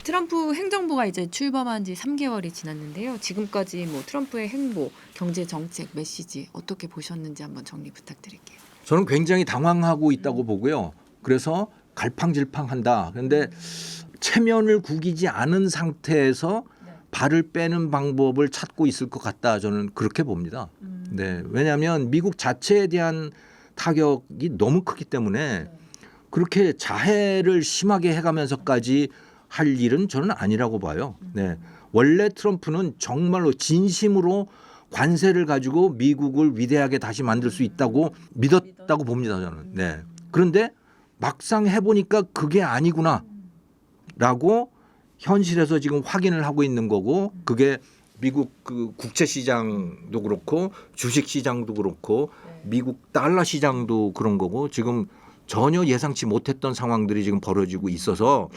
트럼프 행정부가 이제 출범한 지 3개월이 지났는데요. 지금까지 뭐 트럼프의 행보, 경제 정책, 메시지 어떻게 보셨는지 한번 정리 부탁드릴게요. 저는 굉장히 당황하고 있다고 보고요. 그래서 갈팡질팡한다. 그런데 체면을 구기지 않은 상태에서 발을 빼는 방법을 찾고 있을 것 같다. 저는 그렇게 봅니다. 네, 왜냐하면 미국 자체에 대한 타격이 너무 크기 때문에 그렇게 자해를 심하게 해가면서까지 할 일은 저는 아니라고 봐요. 네, 원래 트럼프는 정말로 진심으로 관세를 가지고 미국을 위대하게 다시 만들 수 있다고 믿었다고 봅니다. 저는. 네. 그런데 막상 해보니까 그게 아니구나라고 현실에서 지금 확인을 하고 있는 거고, 그게 미국 그 국채 시장도 그렇고 주식 시장도 그렇고 미국 달러 시장도 그런 거고, 지금 전혀 예상치 못했던 상황들이 지금 벌어지고 있어서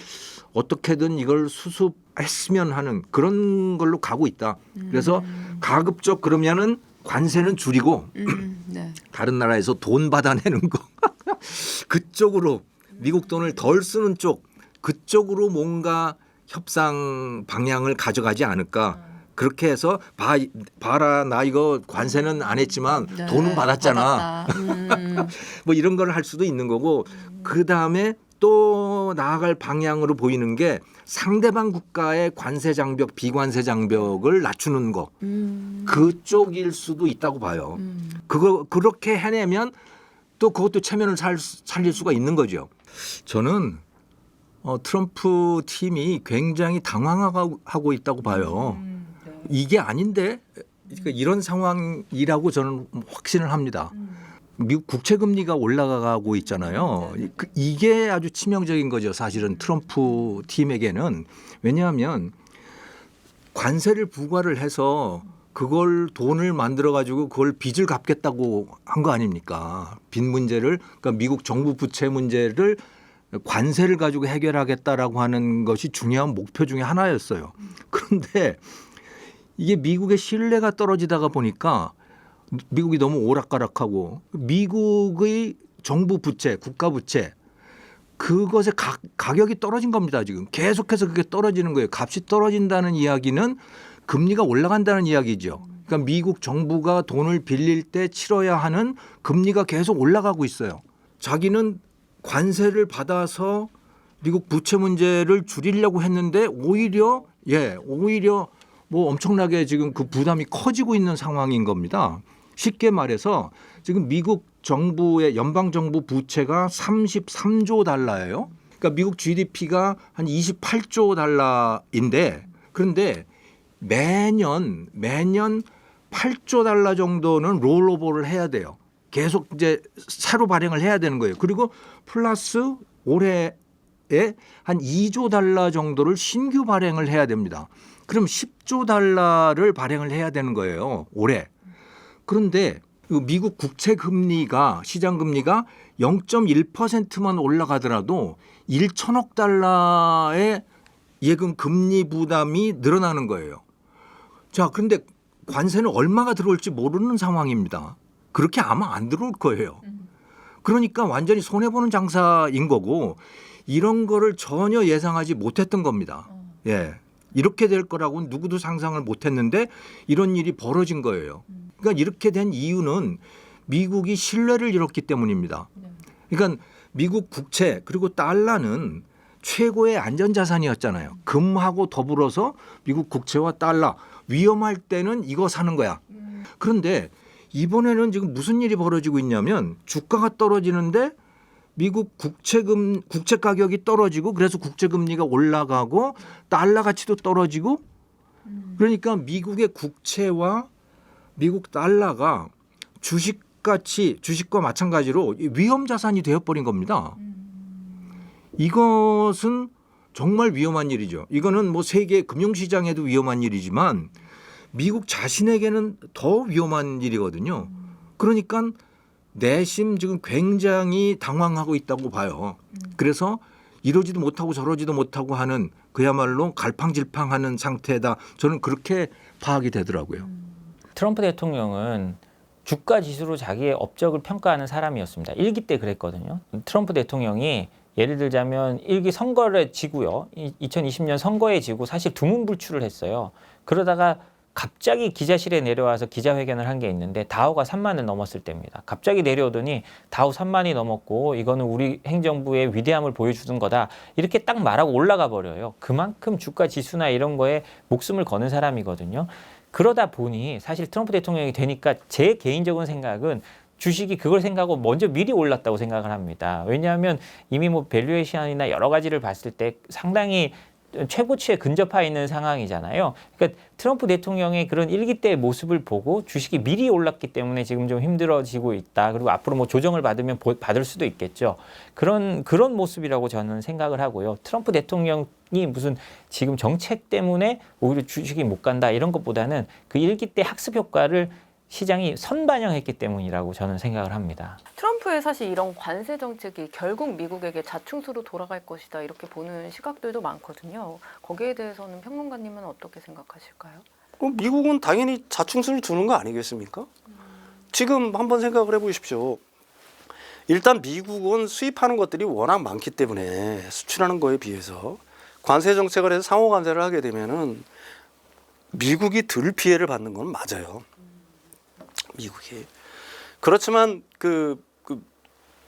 어떻게든 이걸 수습했으면 하는 그런 걸로 가고 있다. 그래서 가급적 그러면은 관세는 줄이고 네. 다른 나라에서 돈 받아내는 거 그쪽으로, 미국 돈을 덜 쓰는 쪽 그쪽으로 뭔가 협상 방향을 가져가지 않을까. 그렇게 해서 봐라 나 이거 관세는 안 했지만 네, 돈은 받았잖아. 뭐 이런 걸 할 수도 있는 거고, 그다음에 또 나아갈 방향으로 보이는 게 상대방 국가의 관세 장벽, 비관세 장벽을 낮추는 거. 그쪽일 수도 있다고 봐요. 그렇게 해내면 또 그것도 체면을 살릴 수가 있는 거죠. 저는 트럼프 팀이 굉장히 당황하고 있다고 봐요. 이게 아닌데 그러니까 이런 상황이라고 저는 확신을 합니다. 미국 국채 금리가 올라가고 있잖아요. 이게 아주 치명적인 거죠. 사실은 트럼프 팀에게는. 왜냐하면 관세를 부과를 해서 그걸 돈을 만들어 가지고 그걸 빚을 갚겠다고 한 거 아닙니까? 빚 문제를, 그러니까 미국 정부 부채 문제를 관세를 가지고 해결하겠다라고 하는 것이 중요한 목표 중에 하나였어요. 그런데 이게 미국의 신뢰가 떨어지다가 보니까 미국이 너무 오락가락하고 미국의 정부 부채, 국가 부채 그것의 가격이 떨어진 겁니다. 지금 계속해서 그게 떨어지는 거예요. 값이 떨어진다는 이야기는 금리가 올라간다는 이야기죠. 그러니까 미국 정부가 돈을 빌릴 때 치러야 하는 금리가 계속 올라가고 있어요. 자기는 관세를 받아서 미국 부채 문제를 줄이려고 했는데 오히려 뭐 엄청나게 지금 그 부담이 커지고 있는 상황인 겁니다. 쉽게 말해서 지금 미국 정부의 연방정부 부채가 33조 달러예요. 그러니까 미국 GDP가 한 28조 달러인데, 그런데 매년 8조 달러 정도는 롤오버를 해야 돼요. 계속 이제 새로 발행을 해야 되는 거예요. 그리고 플러스 올해에 한 2조 달러 정도를 신규 발행을 해야 됩니다. 그럼 10조 달러를 발행을 해야 되는 거예요, 올해. 그런데 미국 국채 금리가, 시장 금리가 0.1%만 올라가더라도 1천억 달러의 예금 금리 부담이 늘어나는 거예요. 자, 그런데 관세는 얼마가 들어올지 모르는 상황입니다. 그렇게 아마 안 들어올 거예요. 그러니까 완전히 손해보는 장사인 거고, 이런 거를 전혀 예상하지 못했던 겁니다. 예. 이렇게 될 거라고는 누구도 상상을 못했는데 이런 일이 벌어진 거예요. 그러니까 이렇게 된 이유는 미국이 신뢰를 잃었기 때문입니다. 그러니까 미국 국채 그리고 달러는 최고의 안전자산이었잖아요. 금하고 더불어서 미국 국채와 달러, 위험할 때는 이거 사는 거야. 그런데 이번에는 지금 무슨 일이 벌어지고 있냐면 주가가 떨어지는데 미국 국채 가격이 떨어지고, 그래서 국채 금리가 올라가고 달러 가치도 떨어지고, 그러니까 미국의 국채와 미국 달러가 주식과 마찬가지로 위험 자산이 되어버린 겁니다. 이것은 정말 위험한 일이죠. 이거는 뭐 세계 금융시장에도 위험한 일이지만 미국 자신에게는 더 위험한 일이거든요. 그러니까 내심 지금 굉장히 당황하고 있다고 봐요. 그래서 이러지도 못하고 저러지도 못하고 하는, 그야말로 갈팡질팡하는 상태다. 저는 그렇게 파악이 되더라고요. 트럼프 대통령은 주가 지수로 자기의 업적을 평가하는 사람이었습니다. 1기 때 그랬거든요. 트럼프 대통령이 예를 들자면 일기 선거를 지고요. 2020년 선거에 지고 사실 두문불출을 했어요. 그러다가 갑자기 기자실에 내려와서 기자회견을 한 게 있는데 다우가 3만을 넘었을 때입니다. 갑자기 내려오더니 다우 3만이 넘었고 이거는 우리 행정부의 위대함을 보여주는 거다. 이렇게 딱 말하고 올라가 버려요. 그만큼 주가 지수나 이런 거에 목숨을 거는 사람이거든요. 그러다 보니 사실 트럼프 대통령이 되니까 제 개인적인 생각은 주식이 그걸 생각하고 먼저 미리 올랐다고 생각을 합니다. 왜냐하면 이미 뭐 밸류에이션이나 여러 가지를 봤을 때 상당히 최고치에 근접해 있는 상황이잖아요. 그러니까 트럼프 대통령의 그런 일기 때의 모습을 보고 주식이 미리 올랐기 때문에 지금 좀 힘들어지고 있다. 그리고 앞으로 뭐 조정을 받으면 받을 수도 있겠죠. 그런 모습이라고 저는 생각을 하고요. 트럼프 대통령이 무슨 지금 정책 때문에 오히려 주식이 못 간다 이런 것보다는 그 일기 때 학습 효과를 시장이 선반영했기 때문이라고 저는 생각을 합니다. 트럼프의 사실 이런 관세 정책이 결국 미국에게 자충수로 돌아갈 것이다 이렇게 보는 시각들도 많거든요. 거기에 대해서는 평론가님은 어떻게 생각하실까요? 미국은 당연히 자충수를 두는 거 아니겠습니까? 지금 한번 생각을 해보십시오. 일단 미국은 수입하는 것들이 워낙 많기 때문에 수출하는 거에 비해서 관세 정책을 해서 상호 관세를 하게 되면은 미국이 덜 피해를 받는 건 맞아요. 미국이. 그렇지만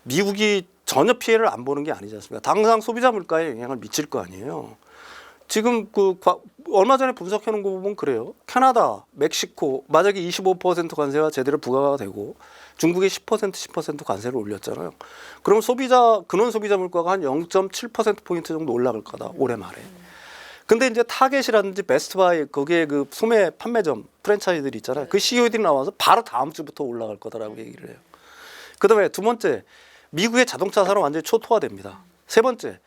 미국이 전혀 피해를 안 보는 게 아니지 않습니까? 당장 소비자 물가에 영향을 미칠 거 아니에요. 지금 얼마 전에 분석해 놓은 거 보면 그래요. 캐나다, 멕시코 만약에 25% 관세가 제대로 부과가 되고 중국이 10% 관세를 올렸잖아요. 그럼 근원 소비자 물가가 한 0.7%포인트 정도 올라갈 거다. 올해 말에. 근데 이제 타겟이라든지 베스트바이 거기에 그 소매 판매점 프랜차이즈들이 있잖아요. 그 CEO들이 나와서 바로 다음 주부터 올라갈 거다라고 얘기를 해요. 그다음에 두 번째, 미국의 자동차 산업 완전히 초토화됩니다. 세 번째,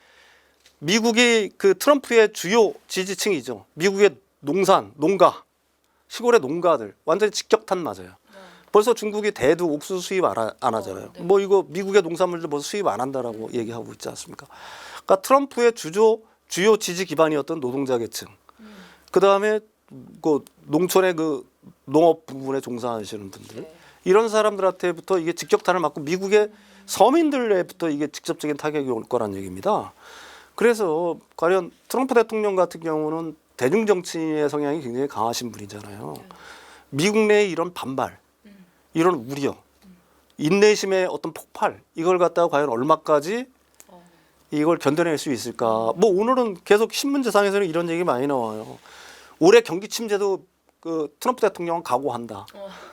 미국이 트럼프의 주요 지지층이죠. 미국의 농가, 시골의 농가들 완전히 직격탄 맞아요. 벌써 중국이 대두 옥수수 수입 안 하잖아요. 뭐 이거 미국의 농산물들 벌써 수입 안 한다라고 얘기하고 있지 않습니까? 그러니까 트럼프의 주요 지지 기반이었던 노동자 계층, 그 다음에 농촌의 농업 부분에 종사하시는 분들, 이런 사람들한테부터 이게 직격탄을 맞고 미국의 서민들에부터 이게 직접적인 타격이 올 거란 얘기입니다. 그래서 과연 트럼프 대통령 같은 경우는 대중 정치의 성향이 굉장히 강하신 분이잖아요. 미국 내의 이런 반발, 이런 우려, 인내심의 어떤 폭발, 이걸 갖다가 과연 얼마까지 이걸 견뎌낼 수 있을까? 뭐 오늘은 계속 신문지상에서는 이런 얘기 많이 나와요. 올해 경기 침체도 트럼프 대통령은 각오한다.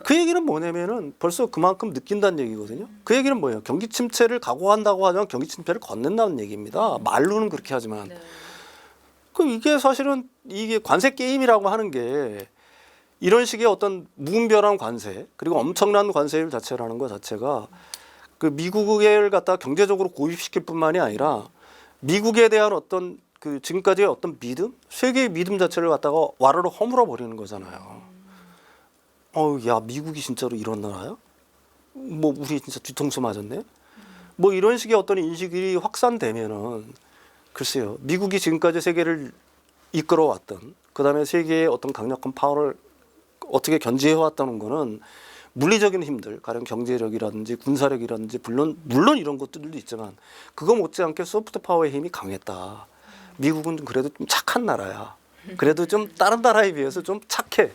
그 얘기는 뭐냐면은 벌써 그만큼 느낀다는 얘기거든요. 그 얘기는 뭐예요? 경기 침체를 각오한다고 하면 경기 침체를 건넨다는 얘기입니다. 말로는 그렇게 하지만. 그럼 이게 사실은 이게 관세 게임이라고 하는 게 이런 식의 무분별한 관세 그리고 엄청난 관세율 자체라는 것 자체가 미국을 갖다 경제적으로 고립시킬 뿐만이 아니라 미국에 대한 지금까지의 믿음, 세계의 믿음 자체를 갖다가 와르르 허물어 버리는 거잖아요. 야, 미국이 진짜로 이런 나라야? 뭐 우리 진짜 뒤통수 맞았네? 뭐 이런 식의 인식이 확산되면은 글쎄요, 미국이 지금까지 세계를 이끌어왔던, 그다음에 세계의 강력한 파워를 어떻게 견제해왔다는 거는 물리적인 힘들, 가령 경제력이라든지 군사력이라든지 물론 이런 것들도 있지만 그거 못지않게 소프트 파워의 힘이 강했다. 미국은 그래도 좀 착한 나라야. 그래도 좀 다른 나라에 비해서 좀 착해.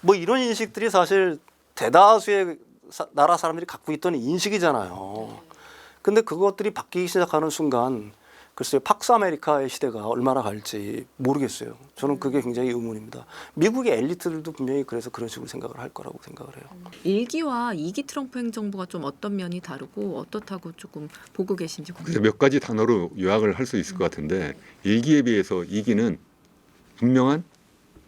뭐 이런 인식들이 사실 대다수의 나라 사람들이 갖고 있던 인식이잖아요. 근데 그것들이 바뀌기 시작하는 순간 글쎄요, 팍스 아메리카의 시대가 얼마나 갈지 모르겠어요. 저는 그게 굉장히 의문입니다. 미국의 엘리트들도 분명히 그래서 그런 식으로 생각을 할 거라고 생각을 해요. 1기와 2기 트럼프 행정부가 좀 어떤 면이 다르고 어떻다고 조금 보고 계신지 궁금해요. 몇 가지 단어로 요약을 할 수 있을 것 같은데 1기에 비해서 2기는 분명한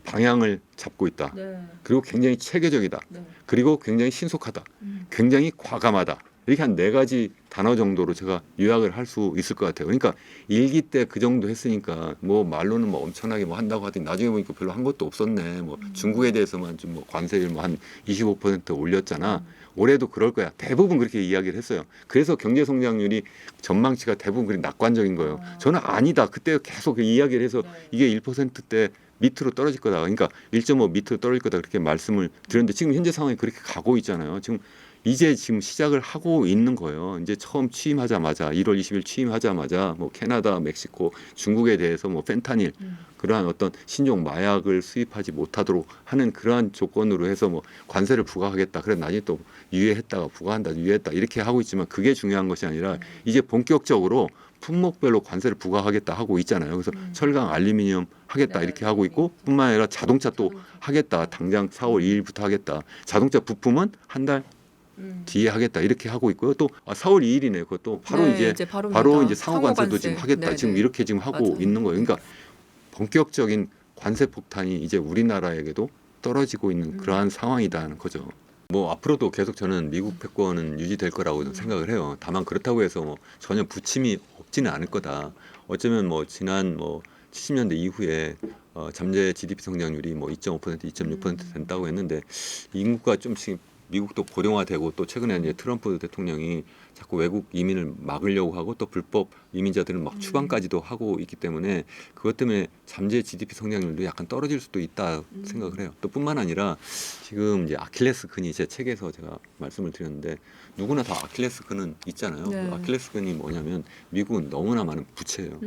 방향을 잡고 있다. 그리고 굉장히 체계적이다. 그리고 굉장히 신속하다. 굉장히 과감하다. 이렇게 한 4가지 단어 정도로 제가 요약을 할 수 있을 것 같아요. 그러니까 1기 때 그 정도 했으니까 뭐 말로는 뭐 엄청나게 뭐 한다고 하더니 나중에 보니까 별로 한 것도 없었네. 뭐 중국에 대해서만 좀 뭐 관세율 뭐 한 25% 올렸잖아. 올해도 그럴 거야. 대부분 그렇게 이야기를 했어요. 그래서 경제 성장률이 전망치가 대부분 그렇게 낙관적인 거예요. 저는 아니다. 그때 계속 이야기를 해서 이게 1%대 밑으로 떨어질 거다. 그러니까 1.5 밑으로 떨어질 거다. 그렇게 말씀을 드렸는데 지금 현재 상황이 그렇게 가고 있잖아요. 지금 이제 지금 시작을 하고 있는 거예요. 이제 처음 취임하자마자 1월 20일 취임하자마자 뭐 캐나다, 멕시코, 중국에 대해서 뭐 펜타닐 그러한 어떤 신종 마약을 수입하지 못하도록 하는 그러한 조건으로 해서 뭐 관세를 부과하겠다. 그래 나중에 또 유예했다가 부과한다, 유예했다 이렇게 하고 있지만 그게 중요한 것이 아니라 이제 본격적으로 품목별로 관세를 부과하겠다 하고 있잖아요. 그래서 철강, 알루미늄 하겠다 이렇게 하고 있고 뿐만 아니라 자동차 또 하겠다. 당장 4월 2일부터 하겠다. 자동차 부품은 한 달 뒤에 하겠다 이렇게 하고 있고요. 또 4월 2일이네. 그것도 바로 네, 이제 바로입니다. 바로 이제 상호 관세도 관세. 지금 하겠다. 네네. 지금 이렇게 지금 하고 맞아요. 있는 거예요. 그러니까 본격적인 관세 폭탄이 이제 우리나라에게도 떨어지고 있는 그러한 상황이다는 거죠. 뭐 앞으로도 계속 저는 미국 패권은 유지될 거라고 생각을 해요. 다만 그렇다고 해서 뭐 전혀 부침이 없지는 않을 거다. 어쩌면 뭐 지난 뭐 70년대 이후에 잠재 GDP 성장률이 뭐 2.5%, 2.6% 된다고 했는데 인구가 좀씩 미국도 고령화되고 또 최근에 이제 트럼프 대통령이 자꾸 외국 이민을 막으려고 하고 또 불법 이민자들을 막 추방까지도 하고 있기 때문에 그것 때문에 잠재 GDP 성장률도 약간 떨어질 수도 있다 생각을 해요. 또 뿐만 아니라 지금 이제 아킬레스 근이 제 책에서 제가 말씀을 드렸는데 누구나 다 아킬레스 근은 있잖아요. 네. 그 아킬레스 근이 뭐냐면 미국은 너무나 많은 부채예요.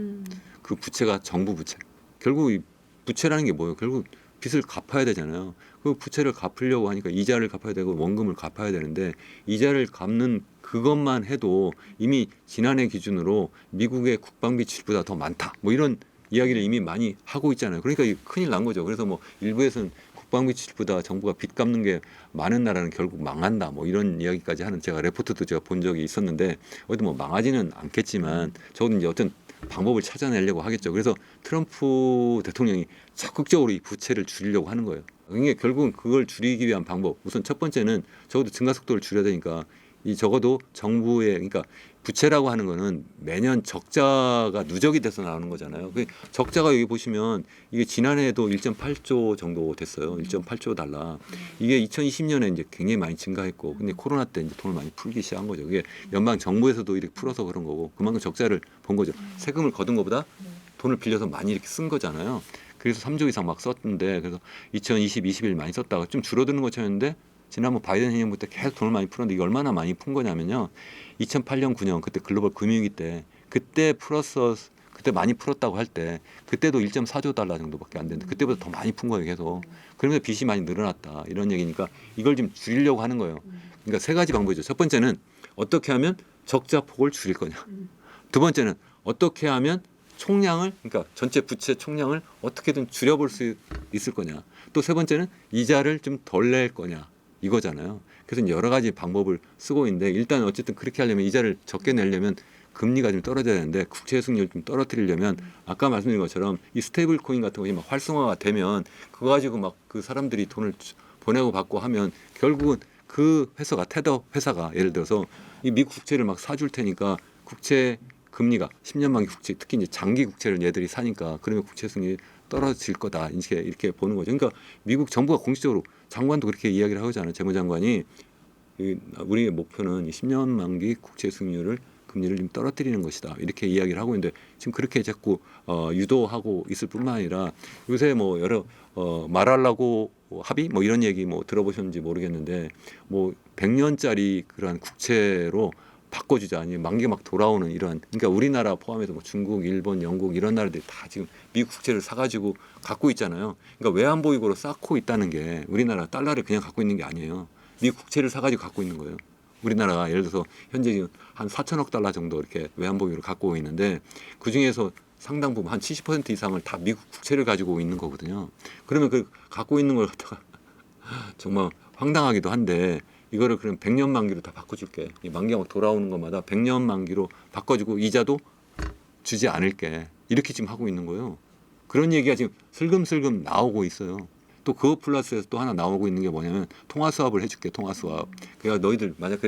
그 부채가 정부 부채. 결국 이 부채라는 게 뭐예요? 결국 빚을 갚아야 되잖아요. 그 부채를 갚으려고 하니까 이자를 갚아야 되고 원금을 갚아야 되는데 이자를 갚는 그것만 해도 이미 지난해 기준으로 미국의 국방비 지출보다 더 많다. 뭐 이런 이야기를 이미 많이 하고 있잖아요. 그러니까 이게 큰일 난 거죠. 그래서 뭐 일부에서는 국방비 지출보다 정부가 빚 갚는 게 많은 나라는 결국 망한다. 뭐 이런 이야기까지 하는 제가 레포트도 제가 본 적이 있었는데 어디 뭐 망하지는 않겠지만 적어도 이제 어떤 방법을 찾아내려고 하겠죠. 그래서 트럼프 대통령이 적극적으로 이 부채를 줄이려고 하는 거예요. 이게 결국은 그걸 줄이기 위한 방법. 우선 첫 번째는 적어도 증가 속도를 줄여야 되니까 이 적어도 정부의 그러니까 부채라고 하는 거는 매년 적자가 누적이 돼서 나오는 거잖아요. 그 적자가 여기 보시면 이게 지난해에도 1.8조 정도 됐어요. 1.8조 달러. 이게 2020년에 이제 굉장히 많이 증가했고, 근데 코로나 때 이제 돈을 많이 풀기 시작한 거죠. 이게 연방 정부에서도 이렇게 풀어서 그런 거고, 그만큼 적자를 본 거죠. 세금을 거둔 것보다 돈을 빌려서 많이 이렇게 쓴 거잖아요. 그래서 3조 이상 막 썼는데, 그래서 2020, 21 많이 썼다가 좀 줄어드는 것처럼인데 지난번 바이든 행정부 때 계속 돈을 많이 풀었는데 이게 얼마나 많이 푼 거냐면요. 2008년, 9년 그때 글로벌 금융위기 때 그때 풀었어 그때 많이 풀었다고 할 때 그때도 1.4조 달러 정도밖에 안 되는데 그때보다 더 많이 푼 거예요 계속. 그러면서 빚이 많이 늘어났다 이런 얘기니까 이걸 좀 줄이려고 하는 거예요. 그러니까 세 가지 방법이죠. 첫 번째는 어떻게 하면 적자 폭을 줄일 거냐. 두 번째는 어떻게 하면 총량을 그러니까 전체 부채 총량을 어떻게든 줄여볼 수 있을 거냐. 또 세 번째는 이자를 좀 덜 낼 거냐. 이거잖아요. 그래서 이제 여러 가지 방법을 쓰고 있는데 일단 어쨌든 그렇게 하려면 이자를 적게 내려면 금리가 좀 떨어져야 되는데 국채 수익률 좀 떨어뜨리려면 아까 말씀드린 것처럼 이 스테이블 코인 같은 것이 막 활성화가 되면 그거 가지고 막 그 사람들이 돈을 보내고 받고 하면 결국은 그 회사가 테더 회사가 예를 들어서 이 미국 국채를 막 사줄 테니까 국채 금리가 10년 만기 국채 특히 이제 장기 국채를 얘들이 사니까 그러면 국채 수익률이 떨어질 거다 이렇게 보는 거죠. 그러니까 미국 정부가 공식적으로 장관도 그렇게 이야기를 하잖아요. 재무장관이 우리의 목표는 10년 만기 국채 수익률을 금리를 좀 떨어뜨리는 것이다. 이렇게 이야기를 하고 있는데 지금 그렇게 자꾸 유도하고 있을 뿐만 아니라 요새 뭐 여러 말하려고 합의 뭐 이런 얘기 뭐 들어보셨는지 모르겠는데 뭐 100년짜리 그러한 국채로 바꿔주자 아니 만기 막 돌아오는 이런 그러니까 우리나라 포함해서 뭐 중국, 일본, 영국 이런 나라들이 다 지금 미국 국채를 사가지고 갖고 있잖아요. 그러니까 외환보유고로 쌓고 있다는 게 우리나라 달러를 그냥 갖고 있는 게 아니에요. 미국 국채를 사가지고 갖고 있는 거예요. 우리나라가 예를 들어서 현재 지금 한 4천억 달러 정도 이렇게 외환보유고를 갖고 있는데 그 중에서 상당 부분 한 70% 이상을 다 미국 국채를 가지고 있는 거거든요. 그러면 그 갖고 있는 걸 갖다가 정말 황당하기도 한데. 이거를 그럼 100년 만기로 다 바꿔줄게. 이 만기가 돌아오는 것마다 100년 만기로 바꿔주고 이자도 주지 않을게. 이렇게 지금 하고 있는 거예요. 그런 얘기가 지금 슬금슬금 나오고 있어요. 또 그거 플러스에서 또 하나 나오고 있는 게 뭐냐면 통화 수합을 해줄게. 통화 수합. 그러니까 너희들 만약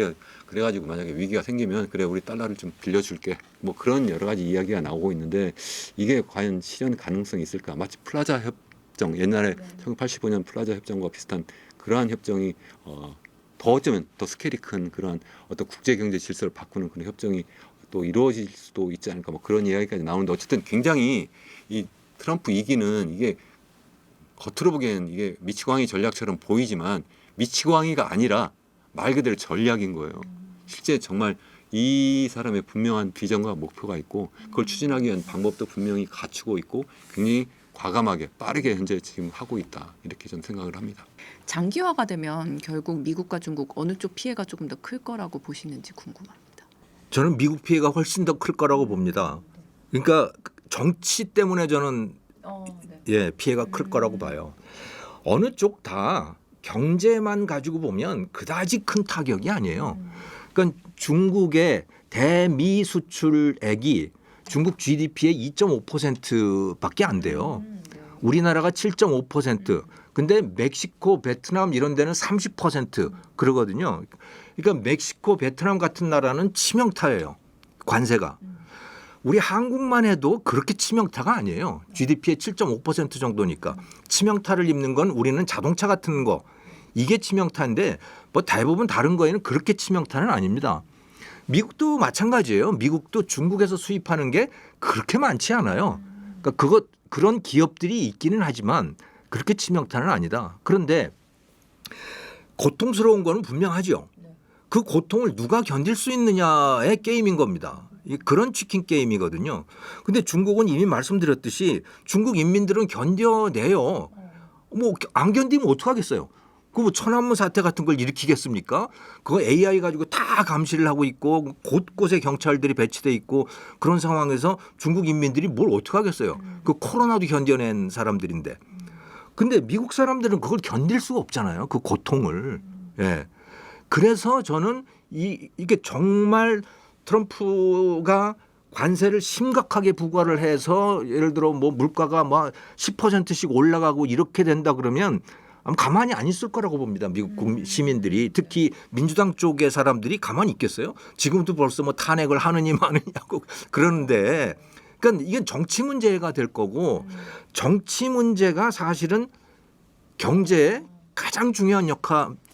그래가지고 만약에 위기가 생기면 그래 우리 달러를 좀 빌려줄게. 뭐 그런 여러 가지 이야기가 나오고 있는데 이게 과연 실현 가능성이 있을까? 마치 플라자 협정 옛날에 1985년 플라자 협정과 비슷한 그러한 협정이 더 어쩌면 더 스케일이 큰 그런 어떤 국제 경제 질서를 바꾸는 그런 협정이 또 이루어질 수도 있지 않을까 뭐 그런 이야기까지 나오는데 어쨌든 굉장히 이 트럼프 이기는 이게 겉으로 보기에는 이게 미치광이 전략처럼 보이지만 미치광이가 아니라 말 그대로 전략인 거예요. 실제 정말 이 사람의 분명한 비전과 목표가 있고 그걸 추진하기 위한 방법도 분명히 갖추고 있고 굉장히 과감하게 빠르게 현재 지금 하고 있다 이렇게 저는 생각을 합니다. 장기화가 되면 결국 미국과 중국 어느 쪽 피해가 조금 더 클 거라고 보시는지 궁금합니다. 저는 미국 피해가 훨씬 더 클 거라고 봅니다. 그러니까 정치 때문에 저는 피해가 클 거라고 봐요. 어느 쪽 다 경제만 가지고 보면 그다지 큰 타격이 아니에요. 그러니까 중국의 대미 수출액이 중국 GDP의 2.5%밖에 안 돼요. 우리나라가 7.5%. 근데 멕시코, 베트남 이런 데는 30% 그러거든요. 그러니까 멕시코, 베트남 같은 나라는 치명타예요. 관세가. 우리 한국만 해도 그렇게 치명타가 아니에요. GDP의 7.5% 정도니까. 치명타를 입는 건 우리는 자동차 같은 거. 이게 치명타인데 뭐 대부분 다른 거에는 그렇게 치명타는 아닙니다. 미국도 마찬가지예요. 미국도 중국에서 수입하는 게 그렇게 많지 않아요. 그러니까 그런 기업들이 있기는 하지만 그렇게 치명타는 아니다. 그런데 고통스러운 거는 분명하죠. 그 고통을 누가 견딜 수 있느냐의 게임인 겁니다. 그런 치킨 게임이거든요. 근데 중국은 이미 말씀드렸듯이 중국 인민들은 견뎌내요. 뭐 안 견디면 어떡하겠어요. 그 뭐 천안문 사태 같은 걸 일으키겠습니까? 그거 AI 가지고 다 감시를 하고 있고 곳곳에 경찰들이 배치돼 있고 그런 상황에서 중국 인민들이 뭘 어떡하겠어요. 그 코로나도 견뎌낸 사람들인데. 근데 미국 사람들은 그걸 견딜 수가 없잖아요. 그 고통을. 예. 그래서 저는 이게 정말 트럼프가 관세를 심각하게 부과를 해서 예를 들어 뭐 물가가 뭐 10%씩 올라가고 이렇게 된다 그러면 아마 가만히 안 있을 거라고 봅니다. 미국 국민 시민들이 특히 민주당 쪽의 사람들이 가만히 있겠어요? 지금도 벌써 뭐 탄핵을 하느니 마느냐고 그러는데 그러니까 이건 정치 문제가 될 거고 정치 문제가 사실은 경제에 가장 중요한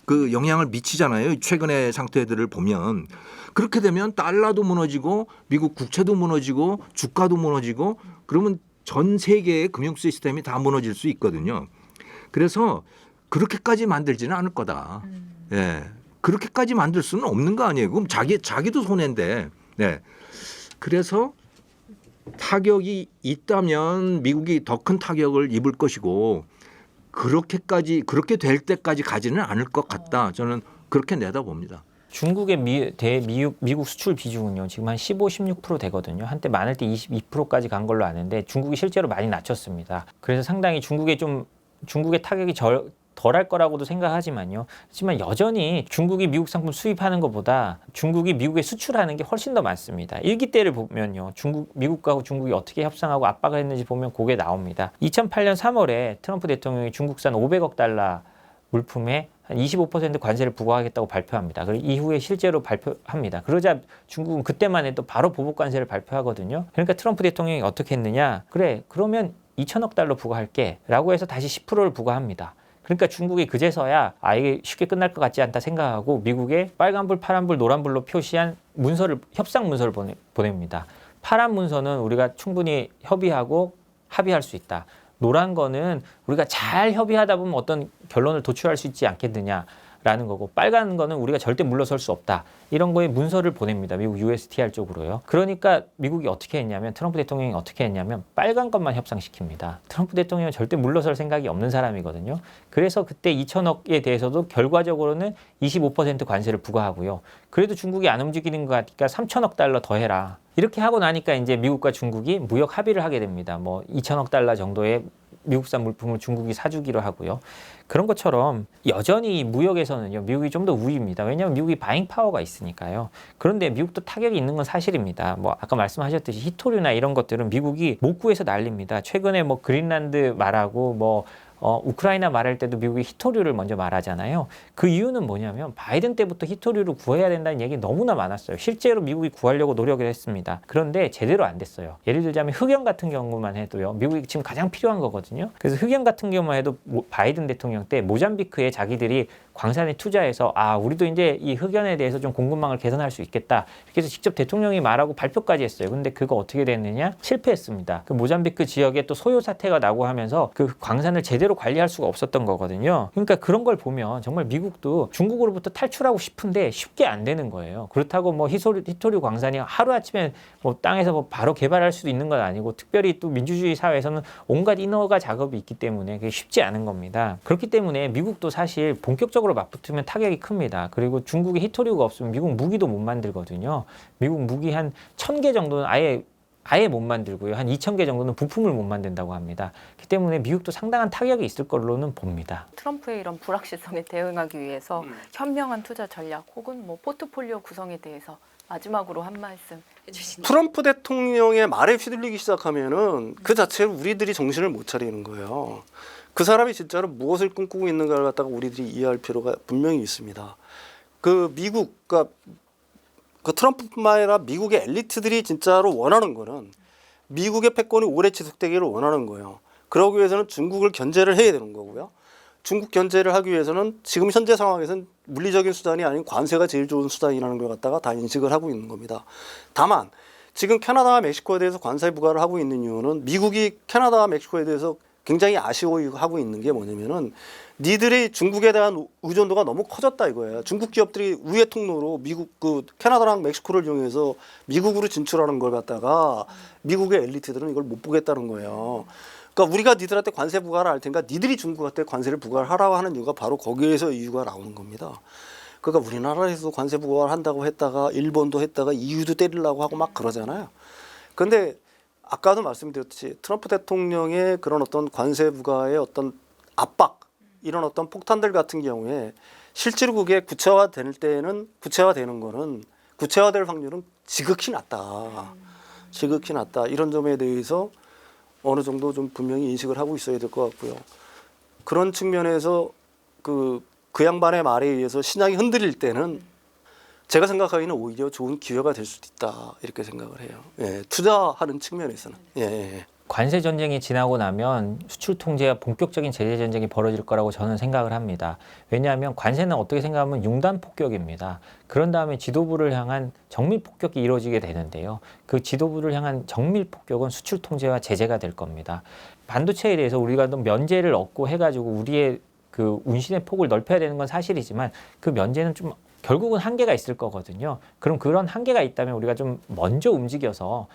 그 영향을 미치잖아요. 최근의 상태들을 보면 그렇게 되면 달러도 무너지고 미국 국채도 무너지고 주가도 무너지고 그러면 전 세계의 금융 시스템이 다 무너질 수 있거든요. 그래서 그렇게까지 만들지는 않을 거다. 예, 그렇게까지 만들 수는 없는 거 아니에요. 그럼 자기도 손해인데. 네. 그래서 타격이 있다면 미국이 더 큰 타격을 입을 것이고 그렇게 될 때까지 가지는 않을 것 같다. 저는 그렇게 내다봅니다. 중국의 미국 수출 비중은요 지금 한 15, 16% 되거든요. 한때 많을 때 22%까지 간 걸로 아는데 중국이 실제로 많이 낮췄습니다. 그래서 상당히 중국의 타격이 덜할 거라고도 생각하지만요. 하지만 여전히 중국이 미국 상품 수입하는 것보다 중국이 미국에 수출하는 게 훨씬 더 많습니다. 일기 때를 보면요. 미국과 중국이 어떻게 협상하고 압박을 했는지 보면 그게 나옵니다. 2008년 3월에 트럼프 대통령이 중국산 500억 달러 물품에 한 25% 관세를 부과하겠다고 발표합니다. 그리고 이후에 실제로 발표합니다. 그러자 중국은 그때만 해도 바로 보복 관세를 발표하거든요. 그러니까 트럼프 대통령이 어떻게 했느냐? 그래, 그러면 2천억 달러 부과할게 라고 해서 다시 10%를 부과합니다. 그러니까 중국이 그제서야 이게 쉽게 끝날 것 같지 않다 생각하고 미국에 빨간불, 파란불, 노란불로 표시한 협상 문서를 보냅니다. 파란 문서는 우리가 충분히 협의하고 합의할 수 있다. 노란 거는 우리가 잘 협의하다 보면 어떤 결론을 도출할 수 있지 않겠느냐라는 거고 빨간 거는 우리가 절대 물러설 수 없다. 이런 거에 문서를 보냅니다. 미국 USTR 쪽으로요. 그러니까 미국이 어떻게 했냐면 트럼프 대통령이 어떻게 했냐면 빨간 것만 협상시킵니다. 트럼프 대통령은 절대 물러설 생각이 없는 사람이거든요. 그래서 그때 2천억에 대해서도 결과적으로는 25% 관세를 부과하고요. 그래도 중국이 안 움직이는 것 같으니까 3천억 달러 더 해라. 이렇게 하고 나니까 이제 미국과 중국이 무역 합의를 하게 됩니다. 뭐 2천억 달러 정도의 미국산 물품을 중국이 사주기로 하고요. 그런 것처럼 여전히 무역에서는요, 미국이 좀 더 우위입니다. 왜냐하면 미국이 바잉 파워가 있으니까요. 그런데 미국도 타격이 있는 건 사실입니다. 뭐 아까 말씀하셨듯이 히토류나 이런 것들은 미국이 못 구해서 난립니다. 최근에 뭐 그린란드 말하고 뭐 우크라이나 말할 때도 미국이 히토류를 먼저 말하잖아요. 그 이유는 뭐냐면 바이든 때부터 히토류를 구해야 된다는 얘기 너무나 많았어요. 실제로 미국이 구하려고 노력을 했습니다. 그런데 제대로 안 됐어요. 예를 들자면 흑연 같은 경우만 해도요. 미국이 지금 가장 필요한 거거든요. 그래서 흑연 같은 경우만 해도 바이든 대통령 때 모잠비크에 자기들이 광산에 투자해서 우리도 이제 이 흑연에 대해서 좀 공급망을 개선할 수 있겠다. 이렇게 해서 직접 대통령이 말하고 발표까지 했어요. 근데 그거 어떻게 됐느냐? 실패했습니다. 그 모잠비크 지역에 또 소요 사태가 나고 하면서 그 광산을 제대로 관리할 수가 없었던 거거든요. 그러니까 그런 걸 보면 정말 미국도 중국으로부터 탈출하고 싶은데 쉽게 안 되는 거예요. 그렇다고 뭐 히토류 광산이 하루아침에 뭐 땅에서 뭐 바로 개발할 수도 있는 건 아니고, 특별히 또 민주주의 사회에서는 온갖 인허가 작업이 있기 때문에 그게 쉽지 않은 겁니다. 그렇기 때문에 미국도 사실 본격적으로 맞붙으면 타격이 큽니다. 그리고 중국에 히토류가 없으면 미국 무기도 못 만들거든요. 미국 무기 한 1000개 정도는 아예 못 만들고요. 한 2000개 정도는 부품을 못 만든다고 합니다. 그렇기 때문에 미국도 상당한 타격이 있을 걸로는 봅니다. 트럼프의 이런 불확실성에 대응하기 위해서 현명한 투자 전략 혹은 뭐 포트폴리오 구성에 대해서 마지막으로 한 말씀 해주시죠. 트럼프 대통령의 말에 휘둘리기 시작하면은 그 자체로 우리들이 정신을 못 차리는 거예요. 그 사람이 진짜로 무엇을 꿈꾸고 있는가를 갖다가 우리들이 이해할 필요가 분명히 있습니다. 그 미국, 그러니까 그 트럼프뿐만 아니라 미국의 엘리트들이 진짜로 원하는 거는 미국의 패권이 오래 지속되기를 원하는 거예요. 그러기 위해서는 중국을 견제를 해야 되는 거고요. 중국 견제를 하기 위해서는 지금 현재 상황에서는 물리적인 수단이 아닌 관세가 제일 좋은 수단이라는 걸 갖다가 다 인식을 하고 있는 겁니다. 다만 지금 캐나다와 멕시코에 대해서 관세 부과를 하고 있는 이유는 미국이 캐나다와 멕시코에 대해서 굉장히 아쉬워하고 있는 게 뭐냐면은 니들이 중국에 대한 의존도가 너무 커졌다 이거예요. 중국 기업들이 우회 통로로 미국 캐나다랑 멕시코를 이용해서 미국으로 진출하는 걸 갖다가 미국의 엘리트들은 이걸 못 보겠다는 거예요. 그러니까 우리가 니들한테 관세 부과를 할 테니까 니들이 중국한테 관세를 부과를 하라고 하는 이유가 바로 거기에서 이유가 나오는 겁니다. 그러니까 우리나라에서도 관세 부과를 한다고 했다가 일본도 했다가 EU도 때리려고 하고 막 그러잖아요. 그런데 아까도 말씀드렸듯이 트럼프 대통령의 그런 어떤 관세 부과의 어떤 압박, 이런 어떤 폭탄들 같은 경우에 실제로 그게 구체화될 때는 구체화될 확률은 지극히 낮다. 지극히 낮다. 이런 점에 대해서 어느 정도 좀 분명히 인식을 하고 있어야 될 것 같고요. 그런 측면에서 그 양반의 말에 의해서 신앙이 흔들릴 때는 제가 생각하기에는 오히려 좋은 기회가 될 수도 있다 이렇게 생각을 해요. 예, 투자하는 측면에서는. 예. 관세 전쟁이 지나고 나면 수출 통제와 본격적인 제재 전쟁이 벌어질 거라고 저는 생각을 합니다. 왜냐하면 관세는 어떻게 생각하면 융단 폭격입니다. 그런 다음에 지도부를 향한 정밀 폭격이 이루어지게 되는데요. 그 지도부를 향한 정밀 폭격은 수출 통제와 제재가 될 겁니다. 반도체에 대해서 우리가 또 면제를 얻고 해가지고 우리의 그 운신의 폭을 넓혀야 되는 건 사실이지만 그 면제는 좀 결국은 한계가 있을 거거든요. 그럼 그런 한계가 있다면 우리가 좀 먼저 움직여서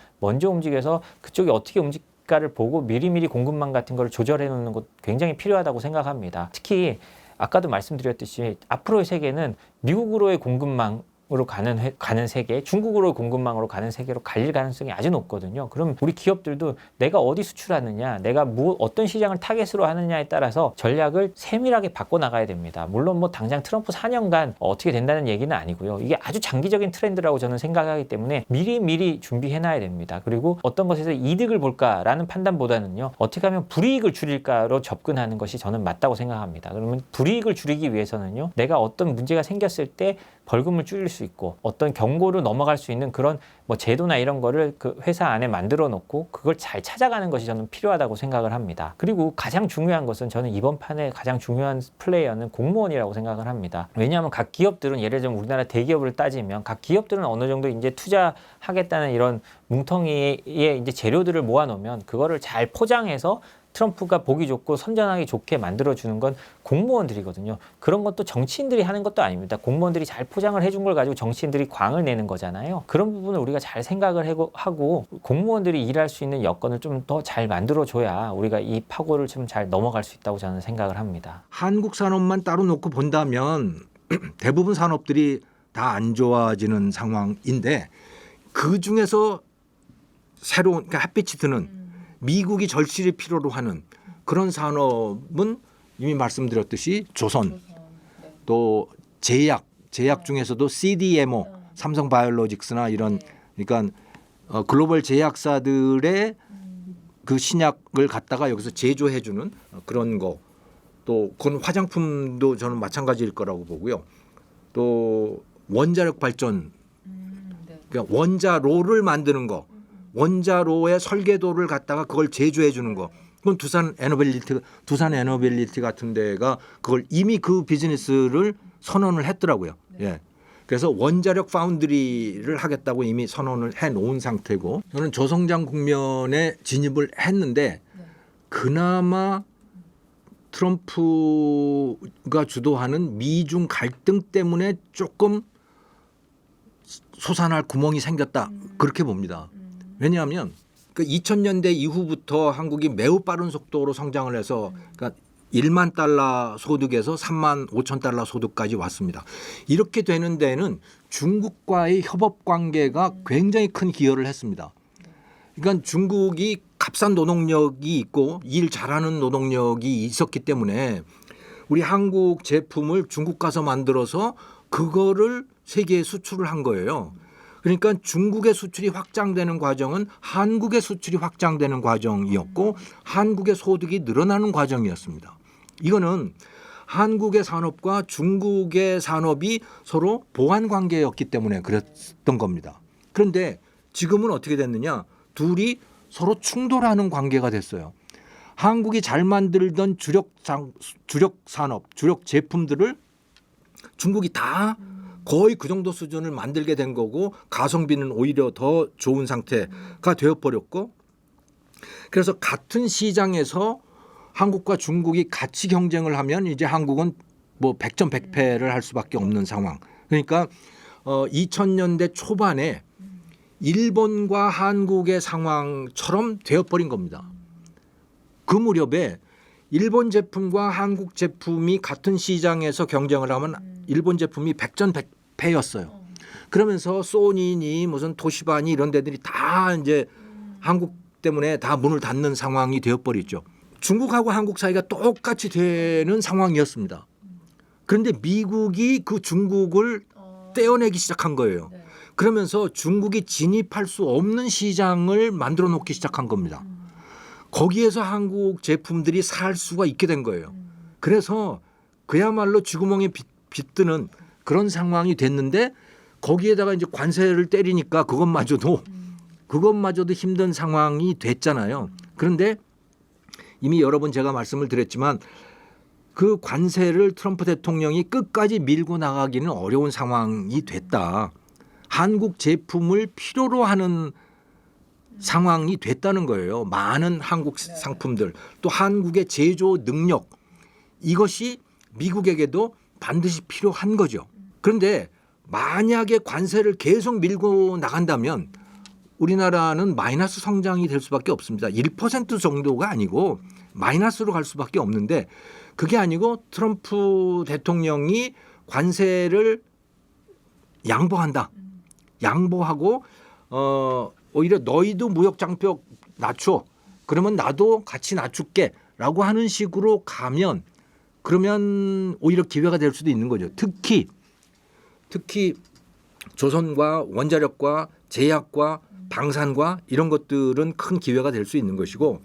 그쪽이 어떻게 움직일까를 보고 미리미리 공급망 같은 걸 조절해 놓는 것 굉장히 필요하다고 생각합니다. 특히 아까도 말씀드렸듯이 앞으로의 세계는 미국으로의 공급망으로 가는 세계, 중국으로 공급망으로 가는 세계로 갈릴 가능성이 아주 높거든요. 그럼 우리 기업들도 내가 어디 수출하느냐, 내가 어떤 시장을 타겟으로 하느냐에 따라서 전략을 세밀하게 바꿔 나가야 됩니다. 물론 뭐 당장 트럼프 4년간 어떻게 된다는 얘기는 아니고요. 이게 아주 장기적인 트렌드라고 저는 생각하기 때문에 미리 준비해 놔야 됩니다. 그리고 어떤 것에서 이득을 볼까라는 판단보다는요, 어떻게 하면 불이익을 줄일까로 접근하는 것이 저는 맞다고 생각합니다. 그러면 불이익을 줄이기 위해서는요, 내가 어떤 문제가 생겼을 때 벌금을 줄일 수 있고 어떤 경고로 넘어갈 수 있는 그런 뭐 제도나 이런 거를 그 회사 안에 만들어 놓고 그걸 잘 찾아가는 것이 저는 필요하다고 생각을 합니다. 그리고 가장 중요한 것은 저는 이번 판에 가장 중요한 플레이어는 공무원이라고 생각을 합니다. 왜냐하면 각 기업들은 예를 들면 우리나라 대기업을 따지면 각 기업들은 어느 정도 이제 투자하겠다는 이런 뭉텅이의 이제 재료들을 모아놓으면 그거를 잘 포장해서 트럼프가 보기 좋고 선전하기 좋게 만들어주는 건 공무원들이거든요. 그런 것도 정치인들이 하는 것도 아닙니다. 공무원들이 잘 포장을 해준 걸 가지고 정치인들이 광을 내는 거잖아요. 그런 부분을 우리가 잘 생각을 하고 공무원들이 일할 수 있는 여건을 좀 더 잘 만들어줘야 우리가 이 파고를 좀 잘 넘어갈 수 있다고 저는 생각을 합니다. 한국 산업만 따로 놓고 본다면 대부분 산업들이 다 안 좋아지는 상황인데 그중에서 새로운 그러니까 햇빛이 드는 미국이 절실히 필요로 하는 그런 산업은 이미 말씀드렸듯이 조선, 또 제약 중에서도 CDMO, 삼성바이오로직스나 이런 그러니까 글로벌 제약사들의 그 신약을 갖다가 여기서 제조해주는 그런 거, 또 그건 화장품도 저는 마찬가지일 거라고 보고요. 또 원자력 발전, 그러니까 원자로를 만드는 거. 원자로의 설계도를 갖다가 그걸 제조해 주는 거, 그건 두산 에너빌리티 같은 데가 그걸 이미 그 비즈니스를 선언을 했더라고요. 예. 그래서 원자력 파운드리를 하겠다고 이미 선언을 해 놓은 상태고 저는 저성장 국면에 진입을 했는데 그나마 트럼프가 주도하는 미중 갈등 때문에 조금 솟아날 구멍이 생겼다. 그렇게 봅니다. 왜냐하면 그 2000년대 이후부터 한국이 매우 빠른 속도로 성장을 해서 그러니까 1만 달러 소득에서 3만 5천 달러 소득까지 왔습니다. 이렇게 되는 데는 중국과의 협업 관계가 굉장히 큰 기여를 했습니다. 그러니까 중국이 값싼 노동력이 있고 일 잘하는 노동력이 있었기 때문에 우리 한국 제품을 중국 가서 만들어서 그거를 세계에 수출을 한 거예요. 그러니까 중국의 수출이 확장되는 과정은 한국의 수출이 확장되는 과정이었고 한국의 소득이 늘어나는 과정이었습니다. 이거는 한국의 산업과 중국의 산업이 서로 보완 관계였기 때문에 그랬던 겁니다. 그런데 지금은 어떻게 됐느냐? 둘이 서로 충돌하는 관계가 됐어요. 한국이 잘 만들던 주력 산업, 주력 제품들을 중국이 다 거의 그 정도 수준을 만들게 된 거고 가성비는 오히려 더 좋은 상태가 되어버렸고 그래서 같은 시장에서 한국과 중국이 같이 경쟁을 하면 이제 한국은 뭐 100점 100패를 할 수밖에 없는 상황. 그러니까 2000년대 초반에 일본과 한국의 상황처럼 되어버린 겁니다. 그 무렵에 일본 제품과 한국 제품이 같은 시장에서 경쟁을 하면 일본 제품이 100전 100패였어요. 그러면서 소니니 무슨 도시바니 이런 데들이 다 이제 한국 때문에 다 문을 닫는 상황이 되어버렸죠. 중국하고 한국 사이가 똑같이 되는 상황이었습니다. 그런데 미국이 그 중국을 떼어내기 시작한 거예요. 그러면서 중국이 진입할 수 없는 시장을 만들어 놓기 시작한 겁니다. 거기에서 한국 제품들이 살 수가 있게 된 거예요. 그래서 그야말로 쥐구멍에 빗드는 그런 상황이 됐는데 거기에다가 이제 관세를 때리니까 그것마저도 힘든 상황이 됐잖아요. 그런데 이미 여러 번 제가 말씀을 드렸지만 그 관세를 트럼프 대통령이 끝까지 밀고 나가기는 어려운 상황이 됐다. 한국 제품을 필요로 하는 상황이 됐다는 거예요. 많은 한국 상품들 또 한국의 제조 능력 이것이 미국에게도 반드시 필요한 거죠. 그런데 만약에 관세를 계속 밀고 나간다면 우리나라는 마이너스 성장이 될 수밖에 없습니다. 1% 정도가 아니고 마이너스로 갈 수밖에 없는데 그게 아니고 트럼프 대통령이 관세를 양보한다. 양보하고 오히려 너희도 무역 장벽 낮춰. 그러면 나도 같이 낮출게라고 하는 식으로 가면 그러면 오히려 기회가 될 수도 있는 거죠. 특히 조선과 원자력과 제약과 방산과 이런 것들은 큰 기회가 될 수 있는 것이고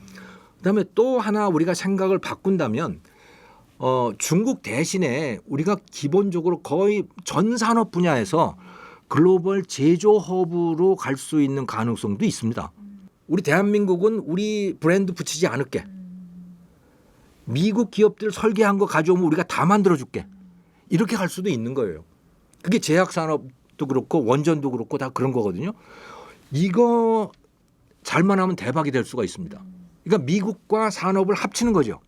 그다음에 또 하나 우리가 생각을 바꾼다면 중국 대신에 우리가 기본적으로 거의 전 산업 분야에서 글로벌 제조 허브로 갈 수 있는 가능성도 있습니다. 우리 대한민국은 우리 브랜드 붙이지 않을게. 미국 기업들 설계한 거 가져오면 우리가 다 만들어줄게. 이렇게 갈 수도 있는 거예요. 그게 제약 산업도 그렇고 원전도 그렇고 다 그런 거거든요. 이거 잘만 하면 대박이 될 수가 있습니다. 그러니까 미국과 산업을 합치는 거죠.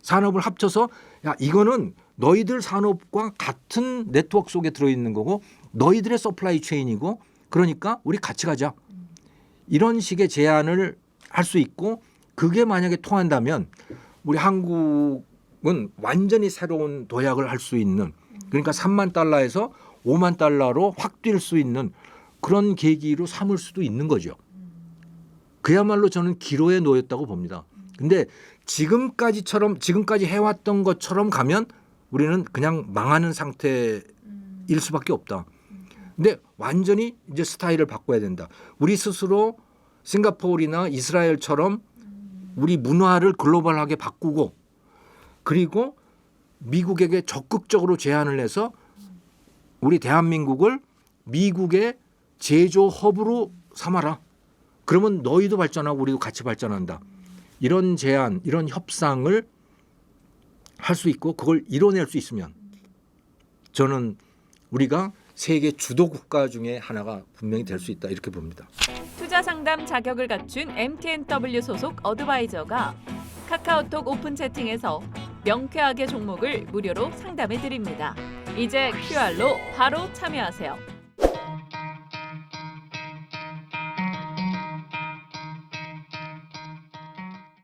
산업을 합쳐서 야 이거는 너희들 산업과 같은 네트워크 속에 들어있는 거고 너희들의 서플라이 체인이고 그러니까 우리 같이 가자. 이런 식의 제안을 할 수 있고 그게 만약에 통한다면 우리 한국은 완전히 새로운 도약을 할 수 있는 그러니까 3만 달러에서 5만 달러로 확 뛸 수 있는 그런 계기로 삼을 수도 있는 거죠. 그야말로 저는 기로에 놓였다고 봅니다. 근데 지금까지 해왔던 것처럼 가면 우리는 그냥 망하는 상태일 수밖에 없다. 근데 완전히 이제 스타일을 바꿔야 된다. 우리 스스로 싱가포르나 이스라엘처럼 우리 문화를 글로벌하게 바꾸고 그리고 미국에게 적극적으로 제안을 해서 우리 대한민국을 미국의 제조 허브로 삼아라. 그러면 너희도 발전하고 우리도 같이 발전한다. 이런 제안, 이런 협상을 할 수 있고 그걸 이뤄낼 수 있으면 저는 우리가 세계 주도 국가 중에 하나가 분명히 될 수 있다 이렇게 봅니다. 투자 상담 자격을 갖춘 MTNW 소속 어드바이저가 카카오톡 오픈 채팅에서 명쾌하게 종목을 무료로 상담해 드립니다. 이제 QR로 바로 참여하세요.